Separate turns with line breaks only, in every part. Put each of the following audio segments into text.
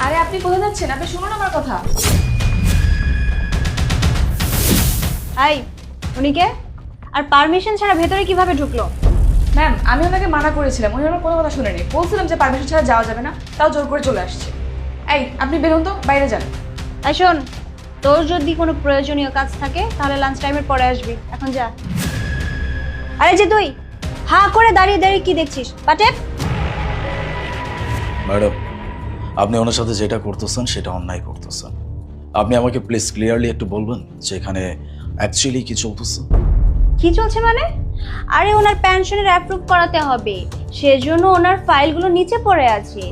আরে আপনি কোথায় যাচ্ছেন? আপনি শুনুন আমার কথা।
এই উনি কে? আর পারমিশন ছাড়া ভেতরে কিভাবে ঢুকলো?
ম্যাম, আমি ওনাকে মানা করেছিলাম, উনি আমার কোনো কথা শুনেনি। বলছিলাম যে পারমিশন ছাড়া যাওয়া যাবে না, তাও জোর করে চলে আসছে। এই আপনি বেরোন তো, বাইরে যান।
এই শোন, তোর যদি কোনো প্রয়োজনীয় কাজ থাকে তাহলে লাঞ্চ টাইমের পরে আসবি, এখন যা। আরে যে তুই হা করে দাঁড়িয়ে দাঁড়িয়ে কি দেখছিস? পাটেপ।
ম্যাডাম, আপনি ওনার সাথে যেটা করতেছেন সেটা অন্যায় করতেছেন। আপনি আমাকে প্লিজ ক্লিয়ারলি একটু বলবেন যে এখানে অ্যাকচুয়ালি কি চলতেছে?
কি চলছে মানে? আরে ওনার পেনশনের অ্যাপ্রুভ করাতে হবে, সেজন্য ওনার ফাইলগুলো নিচে পড়ে আছে।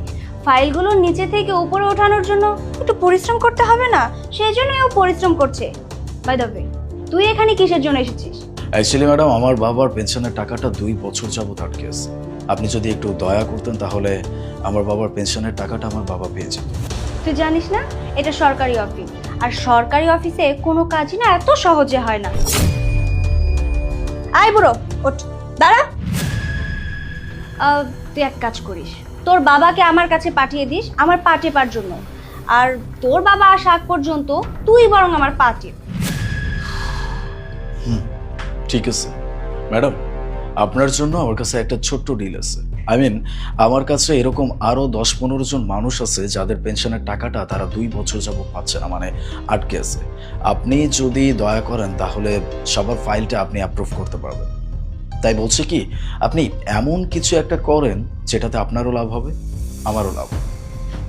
ফাইলগুলো নিচে থেকে উপরে ওঠানোর জন্য একটু পরিশ্রম করতে হবে না? সেজন্যই ও পরিশ্রম করছে। বাই দ্য ওয়ে, তুই এখানে কিসের জন্য এসেছিস?
অ্যাকচুয়ালি ম্যাডাম, আমার বাবার পেনশনের টাকাটা 2 বছর যাবত আটকে আছে। আপনি যদি একটু দয়া করতেন তাহলে আমার বাবার পেনশনের টাকাটা আমার বাবা পেয়ে যেত।
তুই জানিস না এটা সরকারি অফিস, আর সরকারি অফিসে কোনো কাজই না এত সহজে হয় না। আয় বুড়ো, ওঠ, দাঁড়া। তুই এক কাজ করিস, তোর বাবাকে আমার কাছে পাঠিয়ে দিস আমার পা টেপার জন্য। আর তোর বাবা আসা আগ পর্যন্ত তুই বরং আমার পা টেপ।
ঠিক আছে ম্যাডাম, আপনার জন্য আমার কাছে একটা ছোট্ট ডিল আছে। আমার কাছে এরকম আরো 10-15 জন মানুষ আছে যাদের পেনশনের টাকাটা তারা 2 বছর যাবত পাচ্ছে না, মানে আটকে আছে। আপনি যদি দয়া করেন তাহলে সবার ফাইলটা আপনি অ্যাপ্রুভ করতে পারবেন। তাই বলছি কি, আপনি এমন কিছু একটা করেন যেটাতে আপনারও লাভ হবে, আমারও লাভ হবে।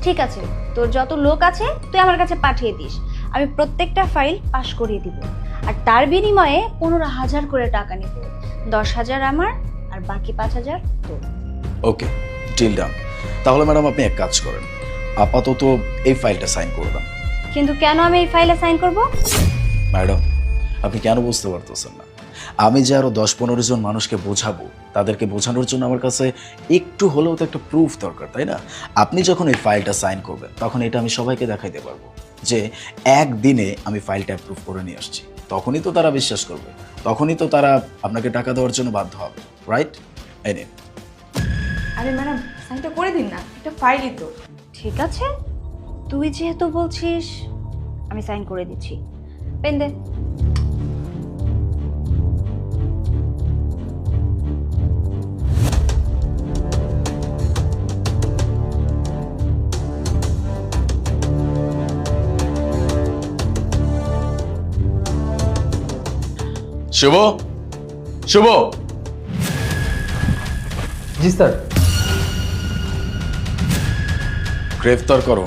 ঠিক আছে, তোর যত লোক আছে তুই আমার কাছে পাঠিয়ে দিস, আমি প্রত্যেকটা ফাইল পাস করিয়ে দিব। আর তার বিনিময়ে 15,000 করে টাকা নিব। 10,000 আমার, আর বাকি 5,000 তোর।
ওকে, ডিল ডান। তাহলে ম্যাডাম আপনি এক কাজ করেন, আপাতত এই ফাইলটা সাইন করে দেন।
কিন্তু কেন আমি এই ফাইলে সাইন করব?
ম্যাডাম, আপনি কেন বুঝতে পারতেছেন না? আমি যে আরো 10-15 জন মানুষকে বোঝাবো, তাদেরকে বোঝানোর জন্য আমার কাছে একটু হলেও তো একটা প্রুফ দরকার, তাই না? আপনি যখন এই ফাইলটা সাইন করবেন তখন এটা আমি সবাইকে দেখাইতে পারবো যে একদিনে আমি ফাইলটা অ্যাপ্রুভ করে নিয়ে আসছি। তখনই তো তারা বিশ্বাস করবে, তখনই তো তারা আপনাকে টাকা দেওয়ার জন্য বাধ্য হবে, রাইট? এই নিন।
আরে ম্যাডাম, সাইনটা করে দিন না, একটা ফাইলই তো।
ঠিক আছে, তুই যেহেতু বলছিস আমি সাইন করে দিচ্ছি। পেন দে।
শুভ, শুভ।
জি স্যার।
গ্রেফতার করো